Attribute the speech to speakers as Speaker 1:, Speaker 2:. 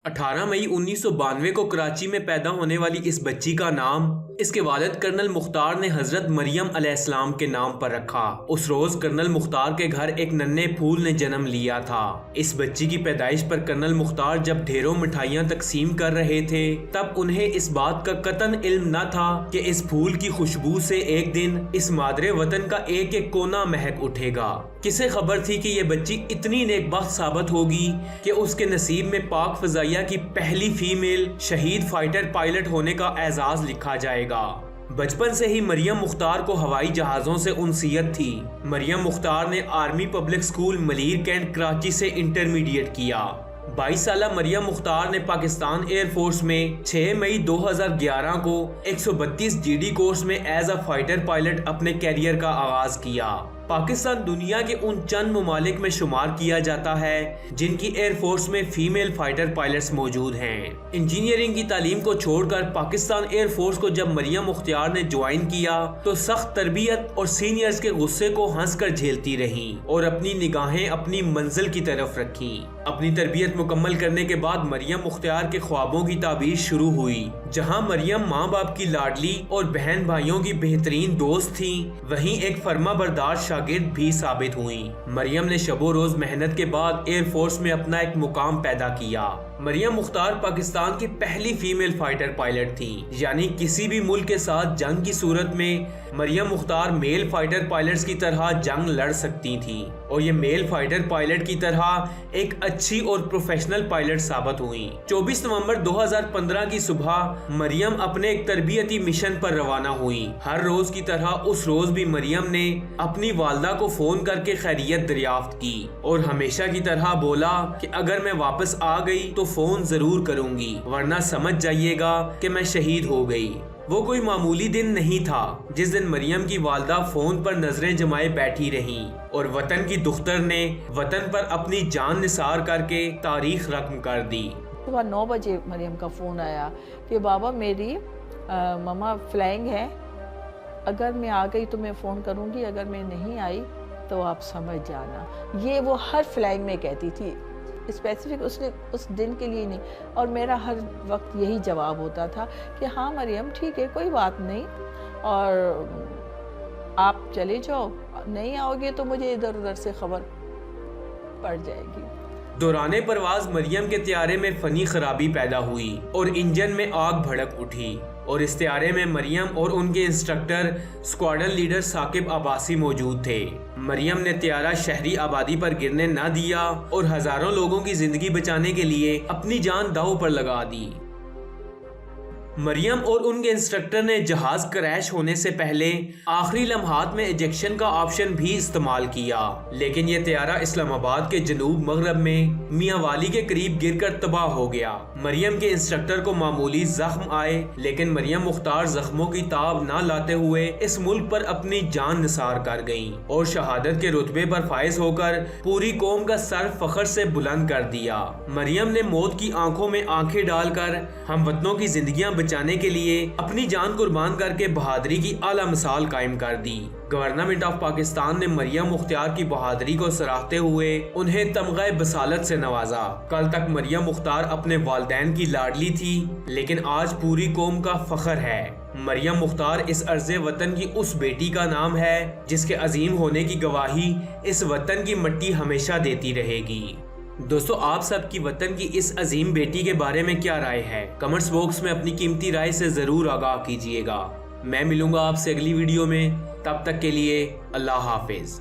Speaker 1: 18 मई 1992 को कराची में पैदा होने वाली इस बच्ची का नाम इसके वालिद कर्नल मुख्तार ने हजरत मरियम अलैहिस्सलाम के नाम पर रखा। उस रोज कर्नल मुख्तार के घर एक नन्हे फूल ने जन्म लिया था। इस बच्ची की पैदाइश पर कर्नल मुख्तार जब ढेरों मिठाइयां तकसीम कर रहे थे तब उन्हें इस बात का कतन इल्म न था कि इस फूल की खुशबू से एक दिन इस मादरे वतन का एक एक कोना महक उठेगा। किसे खबर थी कि ये बच्ची इतनी नेकबख्त साबित होगी कि उसके नसीब में पाक फजाइया की पहली फीमेल शहीद फाइटर पायलट होने का एजाज लिखा जाएगा। बचपन से ही मरियम मुख्तार को हवाई जहाजों से उनसियत थी। मरियम मुख्तार ने army public school Malir cantt Karachi से इंटरमीडिएट किया। 22 साला मरियम मुख्तार ने पाकिस्तान एयरफोर्स में 6 मई 2011 को 132 जीडी कोर्स में एज अ फाइटर पायलट अपने कैरियर का आगाज किया। पाकिस्तान दुनिया के उन चंद ममालिक में शुमार किया जाता है जिनकी एयरफोर्स में फीमेल फाइटर पायलट्स मौजूद हैं। इंजीनियरिंग की तालीम को छोड़कर पाकिस्तान एयरफोर्स को जब मरियम मुख्तार ने ज्वाइन किया तो सख्त तरबियत और सीनियर्स के गुस्से को हंसकर झेलती रहीं और अपनी निगाहें अपनी मंजिल की तरफ रखी। अपनी तरबियत मुकम्मल करने के बाद मरियम मुख्तार के ख्वाबों की ताबीर शुरू हुई। जहां मरियम माँ बाप की लाडली और बहन भाइयों की बेहतरीन दोस्त थी, वहीं एक फर्माबरदार शागिर्द भी साबित हुई। मरियम ने शबो रोज मेहनत के बाद एयरफोर्स में अपना एक मुकाम पैदा किया। मरियम मुख्तार पाकिस्तान की पहली फीमेल फाइटर पायलट थी, यानी किसी भी मुल्क के साथ जंग की सूरत में Maryam Mukhtar male fighter pilots की तरह जंग लड़ सकती थी और ये मेल फाइटर पायलट की तरह एक अच्छी और प्रोफेशनल पायलट साबित हुई। 24 नवंबर 2015 की सुबह मरियम अपने एक तरबियती मिशन पर रवाना हुई। हर रोज की तरह उस रोज भी मरियम ने अपनी वालदा को फोन करके खैरियत दरियाफ्त की और हमेशा की तरह बोला कि अगर मैं वापस आ गई तो फोन जरूर करूंगी, वरना समझ जाइएगा कि मैं शहीद हो गई। वो कोई मामूली दिन नहीं था जिस दिन मरियम की वालदा फोन पर नजरें जमाए बैठी रहीं और वतन की दुख्तर ने वतन पर अपनी जान निसार करके तारीख रकम कर दी।
Speaker 2: सुबह 9 बजे मरियम का फ़ोन आया कि बाबा मेरी मम्मा फ्लाइंग है, अगर मैं आ गई तो मैं फ़ोन करूँगी, अगर मैं नहीं आई तो आप समझ जाना। ये वो हर फ्लाइंग में कहती थी, स्पेसिफिक उसने उस दिन के लिए नहीं। और मेरा हर वक्त यही जवाब होता था कि हाँ मरियम ठीक है, कोई बात नहीं, और आप चले जाओ, नहीं आओगे तो मुझे इधर उधर से खबर पड़ जाएगी।
Speaker 1: दौराने परवाज मरियम के त्यारे में फनी खराबी पैदा हुई और इंजन में आग भड़क उठी और इस त्यारे में मरियम और उनके instructor squadron leader Saqib Abbasi मौजूद थे। मरियम ने त्यारा शहरी आबादी पर गिरने न दिया और हजारों लोगों की जिंदगी बचाने के लिए अपनी जान दांव पर लगा दी। मरियम और उनके इंस्ट्रक्टर ने जहाज क्रैश होने से पहले आखिरी लम्हात में इजेक्शन का ऑप्शन भी इस्तेमाल किया, लेकिन यह त्यारा इस्लामाबाद के जनूब मगरब में मियांवाली के करीब गिरकर तबाह हो गया। मरियम के इंस्ट्रक्टर को मामूली जख्म आए, लेकिन मरियम मुख्तार जख्मों की ताब न लाते हुए इस मुल्क पर अपनी जान निसार कर गयी और शहादत के रुतबे पर फायज होकर पूरी कौम का सर फख्र से बुलंद कर दिया। मरियम ने मौत की आंखों में आंखें डालकर हम वतनों की जिंदगियां बचाने के लिए अपनी जान कुर्बान करके बहादुरी की आला मिसाल कायम कर दी। गवर्नमेंट ऑफ पाकिस्तान ने मरियम मुख्तार की बहादुरी को सराहते हुए उन्हें तमग़े बसालत से नवाजा। कल तक मरियम मुख्तार अपने वालिदैन की लाडली थी, लेकिन आज पूरी कौम का फख्र है। मरियम मुख्तार इस अर्ज़े वतन की उस बेटी का नाम है जिसके अजीम होने की गवाही इस वतन की मिट्टी हमेशा देती रहेगी। दोस्तों, आप सबकी वतन की इस अजीम बेटी के बारे में क्या राय है? कमेंट्स बॉक्स में अपनी कीमती राय से जरूर आगाह कीजिएगा। मैं मिलूंगा आपसे अगली वीडियो में, तब तक के लिए अल्लाह हाफिज।